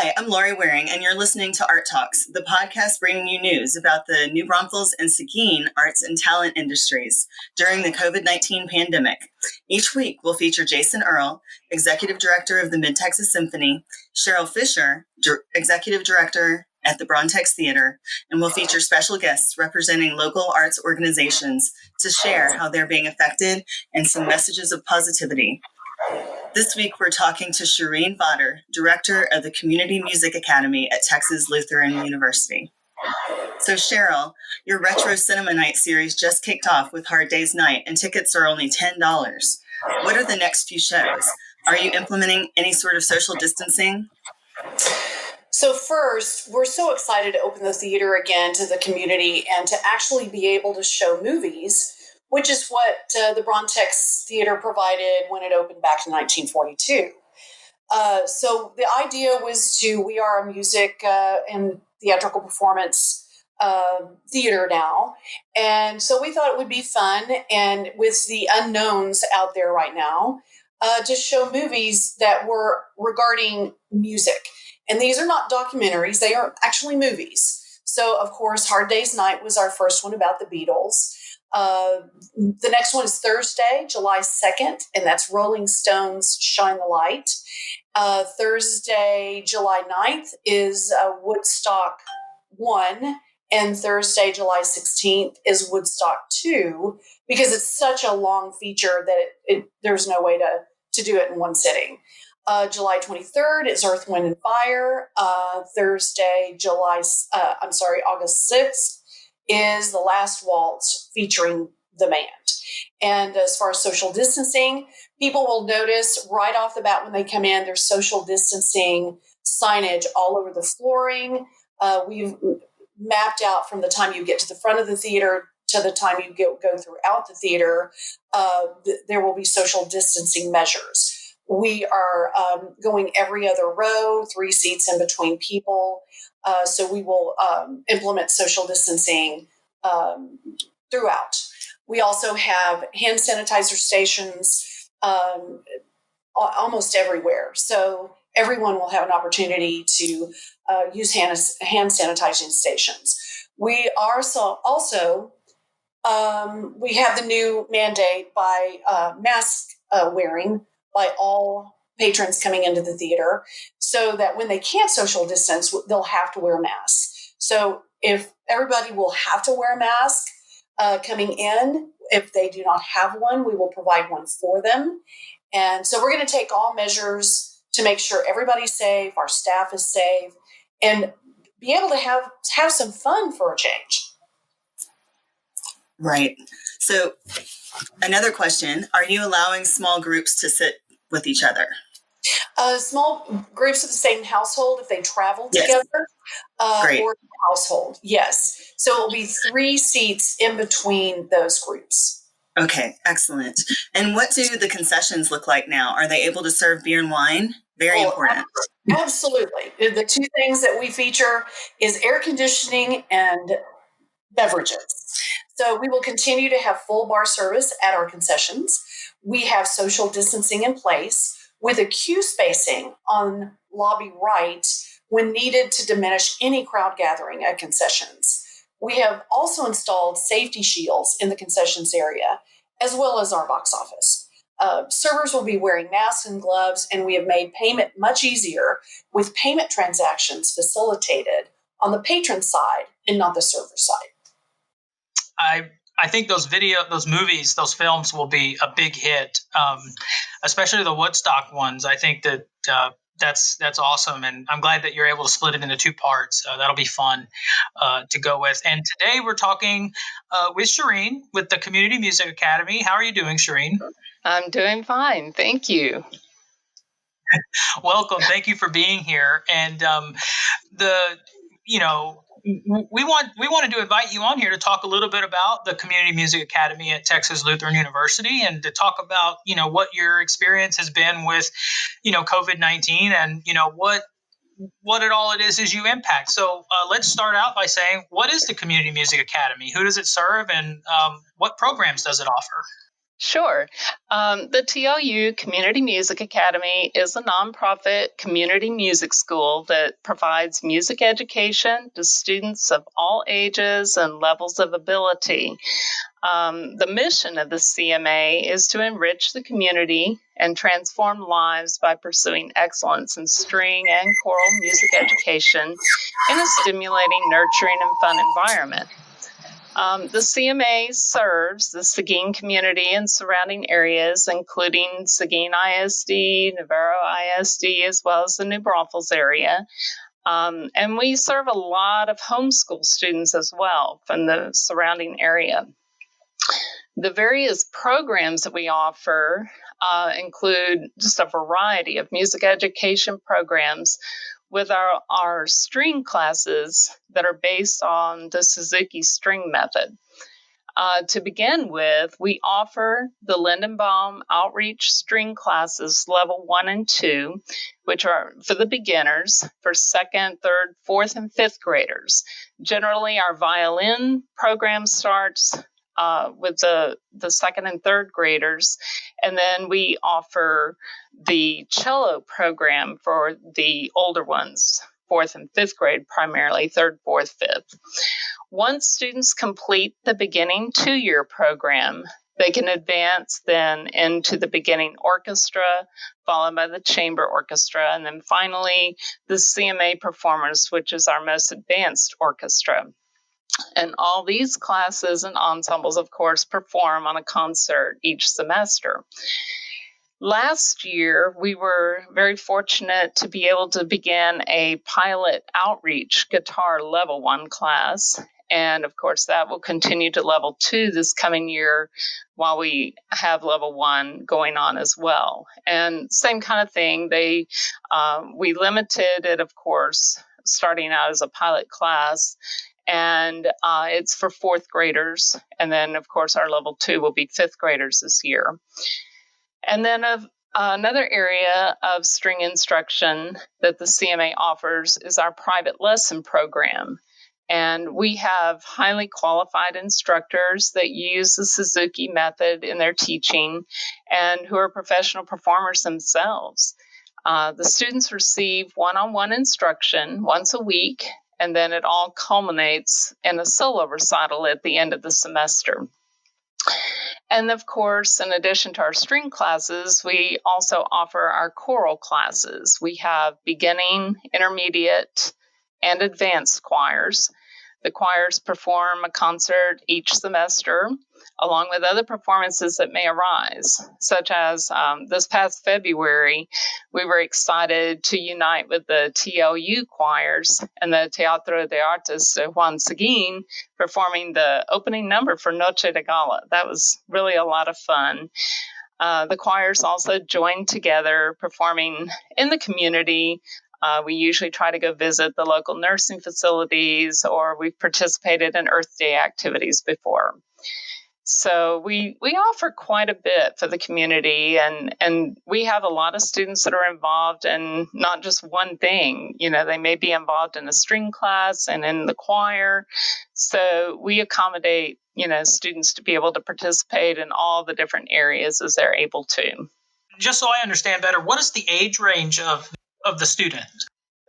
Hi, I'm Laurie Wehring, and you're listening to Art Talks, the podcast bringing you news about the new Braunfels and Seguin arts and talent industries during the COVID-19 pandemic. Each week, we'll feature Jason Irle, Executive Director of the Mid-Texas Symphony, Cheryl Fisher, Executive Director at the Braun Tex Theater, and we'll feature special guests representing local arts organizations to share how they're being affected and some messages of positivity. This week, we're talking to Shareen Vader, Director of the Community Music Academy at Texas Lutheran University. So Cheryl, your Retro Cinema Night series just kicked off with Hard Day's Night, and tickets are only $10. What are the next few shows? Are you implementing any sort of social distancing? So first, we're so excited to open the theater again to the community and to actually be able to show movies, which is what the Braun Tex Theater provided when it opened back in 1942. So the idea was we are a music and theatrical performance theater now. And so we thought it would be fun, and with the unknowns out there right now, to show movies that were regarding music. And these are not documentaries, they are actually movies. So, of course, Hard Day's Night was our first one about the Beatles. The next one is Thursday, July 2nd, and that's Rolling Stones' Shine the Light. Thursday, July 9th is Woodstock 1, and Thursday, July 16th is Woodstock 2, because it's such a long feature that there's no way to do it in one sitting. July 23rd is Earth, Wind, and Fire. Thursday, August 6th is The Last Waltz featuring the band. And as far as social distancing, people will notice right off the bat when they come in, there's social distancing signage all over the flooring. We've mapped out from the time you get to the front of the theater to the time you go throughout the theater, there will be social distancing measures. We are going every other row, 3 seats in between people. So we will implement social distancing throughout. We also have hand sanitizer stations almost everywhere. So everyone will have an opportunity to use hand sanitizing stations. We are also we have the new mandate by mask wearing by all patrons coming into the theater, so that when they can't social distance, they'll have to wear masks. So if everybody will have to wear a mask coming in, if they do not have one, we will provide one for them. And so we're going to take all measures to make sure everybody's safe, our staff is safe, and be able to have some fun for a change. Right. So another question, are you allowing small groups to sit with each other? Small groups of the same household, if they travel Yes. together, Great. or household, yes. So it'll be 3 seats in between those groups. Okay, excellent. And what do the concessions look like now? Are they able to serve beer and wine? Very important. Absolutely. The 2 things that we feature is air conditioning and beverages. So we will continue to have full bar service at our concessions. We have social distancing in place with a queue spacing on lobby right when needed to diminish any crowd gathering at concessions. We have also installed safety shields in the concessions area, as well as our box office. Servers will be wearing masks and gloves, and we have made payment much easier with payment transactions facilitated on the patron side and not the server side. I think those movies, those films will be a big hit, especially the Woodstock ones. I think that that's awesome, and I'm glad that you're able to split it into 2 parts. That'll be fun to go with. And today we're talking with Shareen with the Community Music Academy. How are you doing, Shareen? I'm doing fine. Thank you. Welcome. Thank you for being here. And we wanted to invite you on here to talk a little bit about the Community Music Academy at Texas Lutheran University, and to talk about, what your experience has been with, COVID-19, and, what it is you impact. So let's start out by saying, what is the Community Music Academy? Who does it serve, and what programs does it offer? Sure. The TLU Community Music Academy is a nonprofit community music school that provides music education to students of all ages and levels of ability. The mission of the CMA is to enrich the community and transform lives by pursuing excellence in string and choral music education in a stimulating, nurturing, and fun environment. The CMA serves the Seguin community and surrounding areas, including Seguin ISD, Navarro ISD, as well as the New Braunfels area. And we serve a lot of homeschool students as well from the surrounding area. The various programs that we offer include just a variety of music education programs with our string classes that are based on the Suzuki string method. To begin with, we offer the Lindenbaum Outreach String Classes Level 1 and 2, which are for the beginners, for 2nd, 3rd, 4th, and 5th graders. Generally, our violin program starts with the 2nd and 3rd graders, and then we offer the cello program for the older ones, 4th and 5th grade primarily, 3rd, 4th, 5th. Once students complete the beginning 2-year program, they can advance then into the beginning orchestra, followed by the chamber orchestra, and then finally the CMA performers, which is our most advanced orchestra. And all these classes and ensembles, of course, perform on a concert each semester. Last year, we were very fortunate to be able to begin a pilot outreach guitar level 1 class. And of course, that will continue to level 2 this coming year while we have level 1 going on as well. And same kind of thing, we limited it, of course, starting out as a pilot class. And it's for 4th graders. And then, of course, our level 2 will be 5th graders this year. And then another area of string instruction that the CMA offers is our private lesson program. And we have highly qualified instructors that use the Suzuki method in their teaching and who are professional performers themselves. The students receive one-on-one instruction once a week, and then it all culminates in a solo recital at the end of the semester. And of course, in addition to our string classes, we also offer our choral classes. We have beginning, intermediate, and advanced choirs. The choirs perform a concert each semester, along with other performances that may arise, such as this past February, we were excited to unite with the TLU choirs and the Teatro de Artes de Juan Seguin, performing the opening number for Noche de Gala. That was really a lot of fun. The choirs also joined together, performing in the community. We usually try to go visit the local nursing facilities, or we've participated in Earth Day activities before. So we offer quite a bit for the community, and we have a lot of students that are involved in not just one thing. You know, they may be involved in a string class and in the choir. So we accommodate, students to be able to participate in all the different areas as they're able to. Just so I understand better, what is the age range of the student?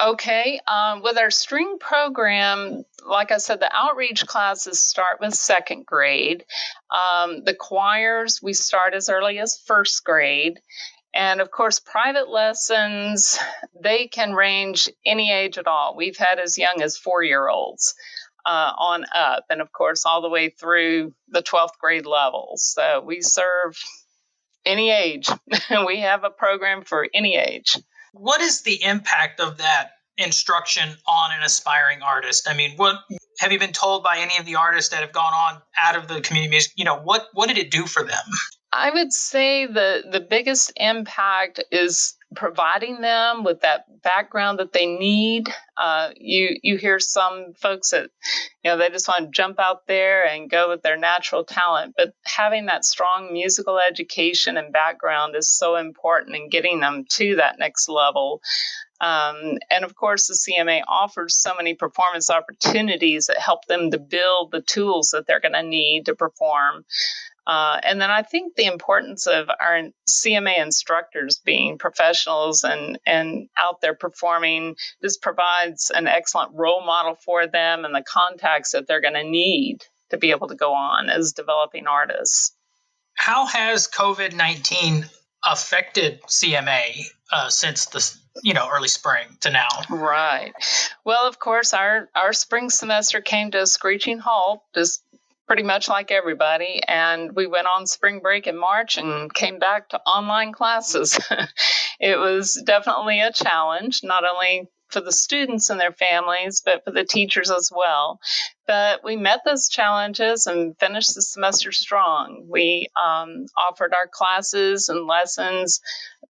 Okay, with our string program, like I said, the outreach classes start with 2nd grade. The choirs, we start as early as 1st grade. And of course, private lessons, they can range any age at all. We've had as young as 4-year-olds on up, and of course, all the way through the 12th grade level. So we serve any age. We have a program for any age. What is the impact of that instruction on an aspiring artist? I mean, what have you been told by any of the artists that have gone on out of the community music? What did it do for them? I would say the biggest impact is providing them with that background that they need. You hear some folks that, they just want to jump out there and go with their natural talent, but having that strong musical education and background is so important in getting them to that next level. And of course, the CMA offers so many performance opportunities that help them to build the tools that they're going to need to perform. And then I think the importance of our CMA instructors being professionals and out there performing just provides an excellent role model for them and the contacts that they're going to need to be able to go on as developing artists. How has COVID-19 affected CMA since the early spring to now? Right. Well, of course, our spring semester came to a screeching halt, just pretty much like everybody. And we went on spring break in March and came back to online classes. It was definitely a challenge, not only for the students and their families, but for the teachers as well. But we met those challenges and finished the semester strong. We offered our classes and lessons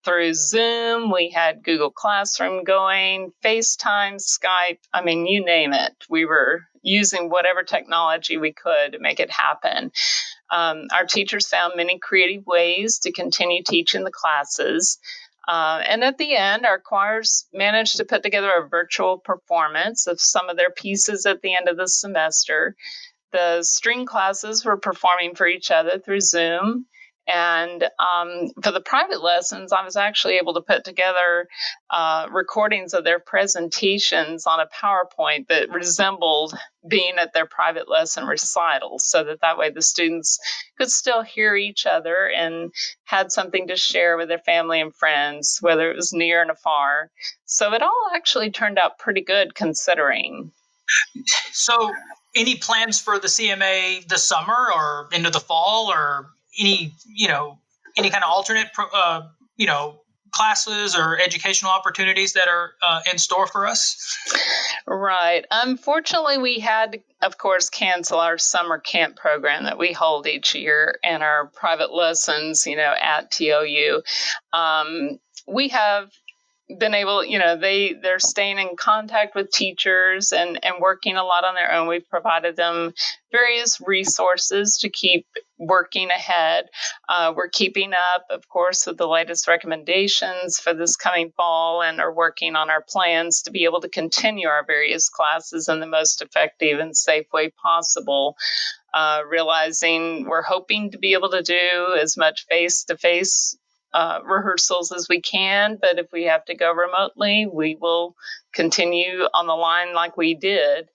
through Zoom. We had Google Classroom going, FaceTime, Skype. I mean, you name it. We were using whatever technology we could to make it happen. Our teachers found many creative ways to continue teaching the classes. And at the end, our choirs managed to put together a virtual performance of some of their pieces at the end of the semester. The string classes were performing for each other through Zoom. And for the private lessons, I was actually able to put together recordings of their presentations on a PowerPoint that resembled being at their private lesson recital, so that way the students could still hear each other and had something to share with their family and friends, whether it was near and afar. So it all actually turned out pretty good considering. So any plans for the CMA this summer or into the fall, or any kind of alternate classes or educational opportunities that are in store for us? Right. Unfortunately, we had to, of course, cancel our summer camp program that we hold each year and our private lessons, at TOU. We have been able, they're staying in contact with teachers and working a lot on their own. We've provided them various resources to keep working ahead. We're keeping up, of course, with the latest recommendations for this coming fall and are working on our plans to be able to continue our various classes in the most effective and safe way possible. Realizing we're hoping to be able to do as much face-to-face rehearsals as we can, but if we have to go remotely, we will continue on the line like we did.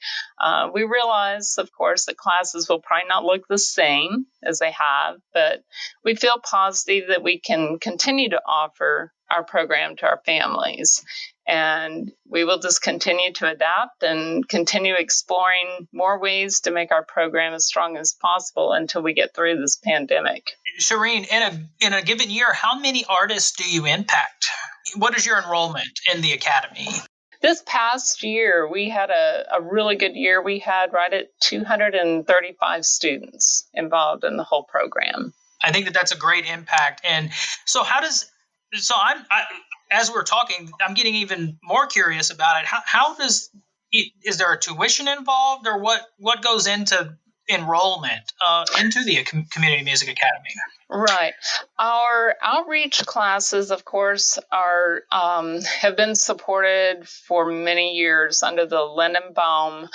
We realize, of course, that classes will probably not look the same as they have, but we feel positive that we can continue to offer our program to our families. And we will just continue to adapt and continue exploring more ways to make our program as strong as possible until we get through this pandemic. Shareen, in a given year, how many artists do you impact? What is your enrollment in the academy? This past year, we had a really good year. We had right at 235 students involved in the whole program. I think that's a great impact. And so as we're talking, I'm getting even more curious about it. Is there a tuition involved, or what goes into enrollment into the Community Music Academy? Right. Our outreach classes, of course, have been supported for many years under the Lindenbaum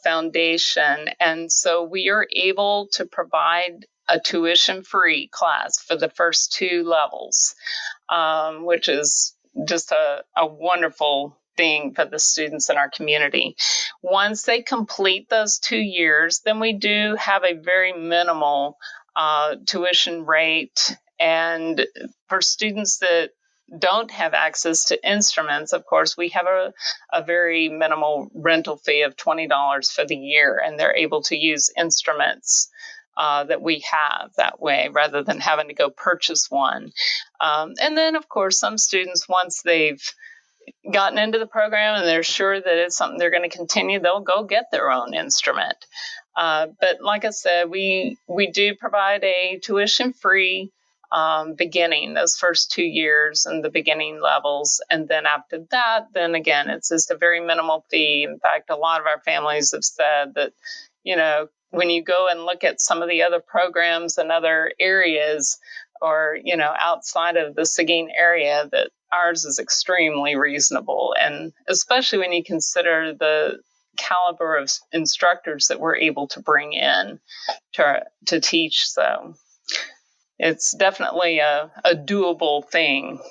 Foundation. And so we are able to provide a tuition-free class for the first two levels, which is just a wonderful thing for the students in our community. Once they complete those 2 years, then we do have a very minimal tuition rate. And for students that don't have access to instruments, of course, we have a very minimal rental fee of $20 for the year, and they're able to use instruments that we have that way rather than having to go purchase one. And then, of course, some students, once they've gotten into the program and they're sure that it's something they're going to continue, they'll go get their own instrument. But like I said, we do provide a tuition-free beginning, those first 2 years and the beginning levels. And then after that, then again, it's just a very minimal fee. In fact, a lot of our families have said that, when you go and look at some of the other programs in other areas or, outside of the Seguin area, that ours is extremely reasonable. And especially when you consider the caliber of instructors that we're able to bring in to teach. So it's definitely a doable thing.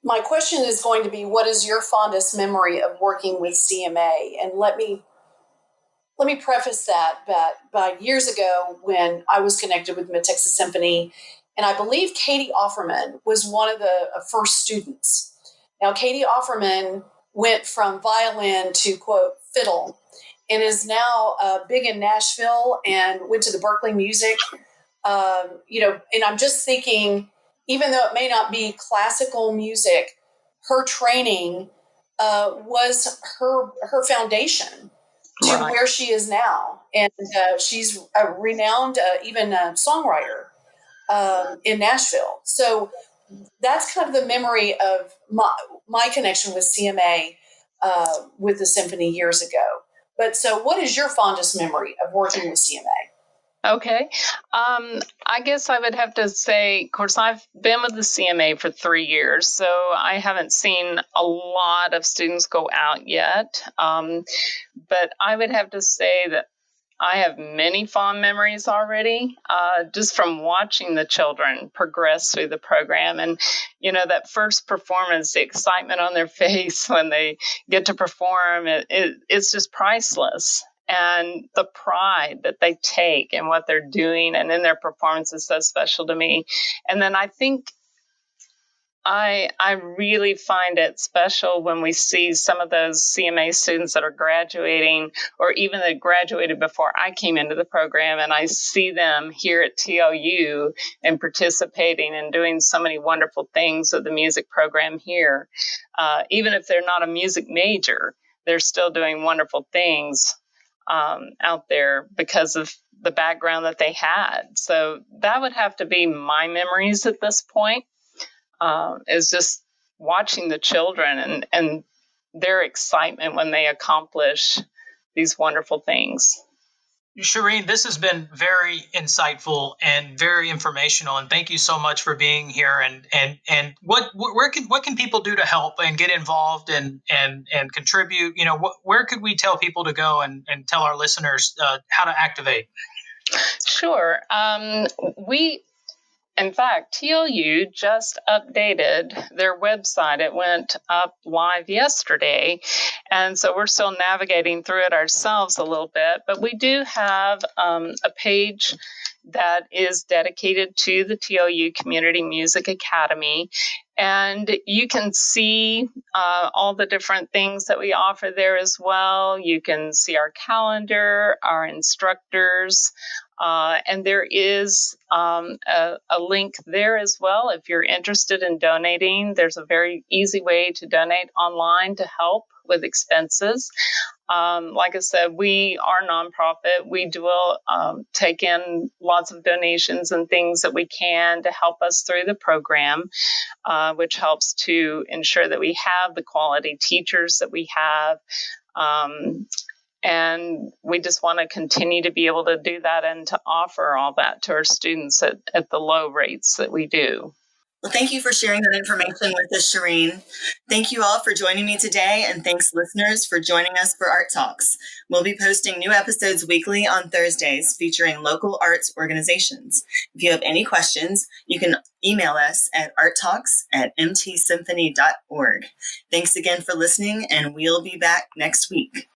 My question is going to be, what is your fondest memory of working with CMA? And let me preface that by years ago when I was connected with Mid-Texas Symphony, and I believe Katie Offerman was one of the first students. Now, Katie Offerman went from violin to, quote, fiddle, and is now big in Nashville and went to the Berkeley Music. And I'm just thinking, even though it may not be classical music, her training was her foundation to Right. where she is now. And she's a renowned, even songwriter in Nashville. So that's kind of the memory of my connection with CMA with the symphony years ago. But so what is your fondest memory of working with CMA? Okay. I guess I would have to say, of course, I've been with the CMA for 3 years, so I haven't seen a lot of students go out yet. But I would have to say that I have many fond memories already, just from watching the children progress through the program. And, that first performance, the excitement on their face when they get to perform, it's just priceless. And the pride that they take in what they're doing and in their performance is so special to me. And then I think I really find it special when we see some of those CMA students that are graduating, or even that graduated before I came into the program, and I see them here at TLU and participating and doing so many wonderful things with the music program here. Even if they're not a music major, they're still doing wonderful things out there because of the background that they had. So that would have to be my memories at this point. Is just watching the children and their excitement when they accomplish these wonderful things. Shareen, this has been very insightful and very informational, and thank you so much for being here. And where can people do to help and get involved and contribute? Where could we tell people to go and tell our listeners how to activate? Sure. In fact, TLU just updated their website. It went up live yesterday, and so we're still navigating through it ourselves a little bit. But we do have a page that is dedicated to the TLU Community Music Academy, and you can see all the different things that we offer there as well. You can see our calendar, our instructors, and there is a link there as well. If you're interested in donating, there's a very easy way to donate online to help with expenses. Like I said, we are nonprofit. We do take in lots of donations and things that we can to help us through the program, which helps to ensure that we have the quality teachers that we have. And we just want to continue to be able to do that and to offer all that to our students at the low rates that we do. Well, thank you for sharing that information with us, Shareen. Thank you all for joining me today, and thanks, listeners, for joining us for Art Talks. We'll be posting new episodes weekly on Thursdays featuring local arts organizations. If you have any questions, you can email us at arttalks@mtsymphony.org. Thanks again for listening, and we'll be back next week.